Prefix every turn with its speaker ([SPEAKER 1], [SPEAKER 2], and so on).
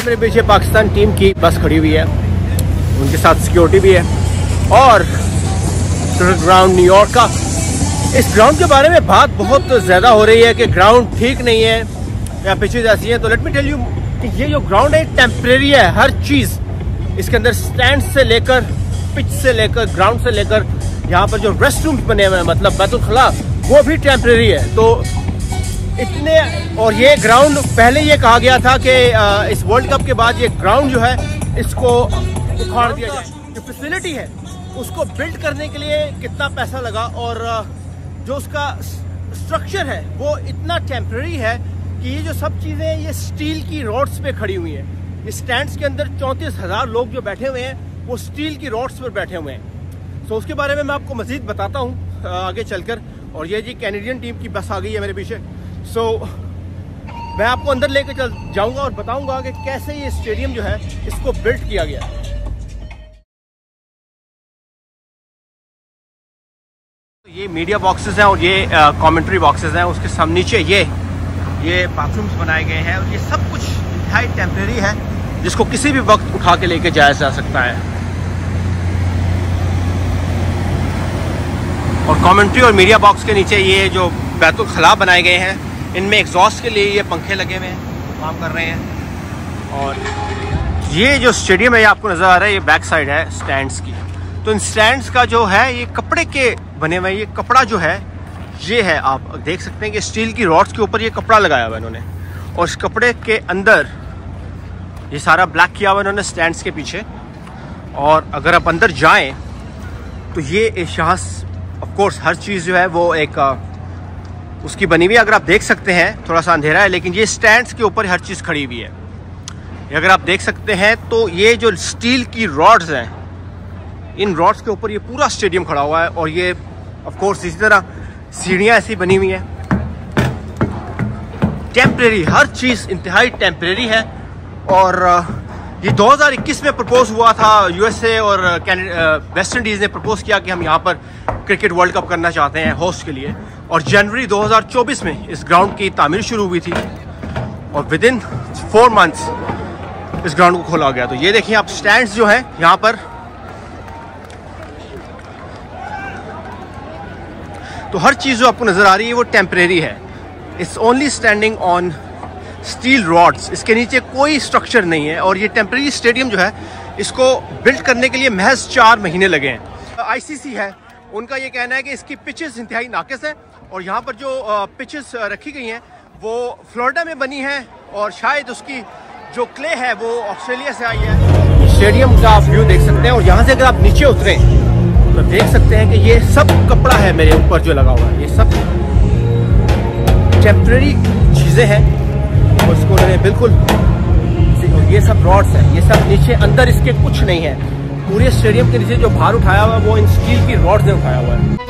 [SPEAKER 1] मेरे पीछे पाकिस्तान टीम की बस खड़ी हुई है, उनके साथ सिक्योरिटी भी है। और ग्राउंड न्यूयॉर्क का, इस ग्राउंड के बारे में बात बहुत ज़्यादा हो रही है कि ग्राउंड ठीक नहीं है या पिचेज ऐसी है। तो लेट मी टेल यू कि ये जो ग्राउंड है टेम्परेरी है। हर चीज़ इसके अंदर, स्टैंड से लेकर, पिच से लेकर, ग्राउंड से लेकर, यहाँ पर जो रेस्ट रूम बने हुए हैं मतलब बैतुल खला, वो भी टेम्परेरी है। तो इतने, और ये ग्राउंड पहले ये कहा गया था कि इस वर्ल्ड कप के बाद ये ग्राउंड जो है इसको उखाड़ दिया जाए। जो फैसिलिटी है उसको बिल्ड करने के लिए कितना पैसा लगा, और जो उसका स्ट्रक्चर है वो इतना टेम्परेरी है कि ये जो सब चीज़ें ये स्टील की रॉड्स पे खड़ी हुई हैं। इस स्टैंड्स के अंदर 34,000 लोग जो बैठे हुए हैं वो स्टील की रॉड्स पर बैठे हुए हैं। सो उसके बारे में मैं आपको मज़ीद बताता हूँ आगे चलकर। और ये जी कैनेडियन टीम की बस आ गई है मेरे पीछे। सो मैं आपको अंदर लेकर चल जाऊंगा और बताऊंगा कि कैसे ये स्टेडियम जो है इसको बिल्ड किया गया। ये मीडिया बॉक्सेस हैं और ये कमेंट्री बॉक्सेस हैं। उसके सामने नीचे ये बाथरूम्स बनाए गए हैं और ये सब कुछ हाई टेम्परेरी है, जिसको किसी भी वक्त उठा के लेके जाया जा सकता है। और कमेंट्री और मीडिया बॉक्स के नीचे ये जो बैतुल खला बनाए गए हैं, इनमें एग्जॉस्ट के लिए ये पंखे लगे हुए हैं, काम कर रहे हैं। और ये जो स्टेडियम है ये आपको नज़र आ रहा है, ये बैक साइड है स्टैंड्स की। तो इन स्टैंड्स का जो है ये कपड़े के बने हुए हैं। ये कपड़ा जो है ये है, आप देख सकते हैं कि स्टील की रॉड्स के ऊपर ये कपड़ा लगाया हुआ है इन्होंने, और इस कपड़े के अंदर ये सारा ब्लैक किया हुआ इन्होंने स्टैंड्स के पीछे। और अगर आप अंदर जाएं तो ये यहाँ ऑफ कोर्स हर चीज़ जो है वो एक उसकी बनी हुई है। अगर आप देख सकते हैं, थोड़ा सा अंधेरा है लेकिन ये स्टैंड्स के ऊपर हर चीज़ खड़ी हुई है। अगर आप देख सकते हैं तो ये जो स्टील की रॉड्स हैं, इन रॉड्स के ऊपर ये पूरा स्टेडियम खड़ा हुआ है। और ये ऑफ कोर्स इसी तरह सीढ़ियाँ ऐसी बनी हुई हैं। टेम्परेरी, हर चीज़ इंतहाई टेम्परेरी है। और ये 2021 में प्रपोज हुआ था, यूएसए और वेस्ट इंडीज़ ने प्रपोज किया कि हम यहाँ पर क्रिकेट वर्ल्ड कप करना चाहते हैं होस्ट के लिए। और जनवरी 2024 में इस ग्राउंड की तामीर शुरू हुई थी और विद इन 4 मंथ्स इस ग्राउंड को खोला गया। तो ये देखिए आप स्टैंड्स जो हैं यहाँ पर, तो हर चीज़ जो आपको नज़र आ रही है वो टेम्परेरी है। It's only standing on steel rods, इसके नीचे कोई स्ट्रक्चर नहीं है। और ये टेम्परेरी स्टेडियम जो है इसको बिल्ड करने के लिए महज 4 महीने लगे हैं। आईसीसी है, उनका ये कहना है कि इसकी पिचेस इंतहाई नाकिस है। और यहाँ पर जो पिचेस रखी गई हैं वो फ्लोरिडा में बनी हैं और शायद उसकी जो क्ले है वो ऑस्ट्रेलिया से आई है। स्टेडियम का आप व्यू देख सकते हैं और यहाँ से अगर आप नीचे उतरें तो देख सकते हैं कि ये सब कपड़ा है मेरे ऊपर जो लगा हुआ है, ये सब टेम्परेरी चीज़ें हैं। और इसको उन्होंने बिल्कुल, ये सब रॉड्स हैं, ये सब नीचे, अंदर इसके कुछ नहीं है। पूरे स्टेडियम के नीचे जो भार उठाया हुआ है वो इन स्टील की रॉड्स ने उठाया हुआ है।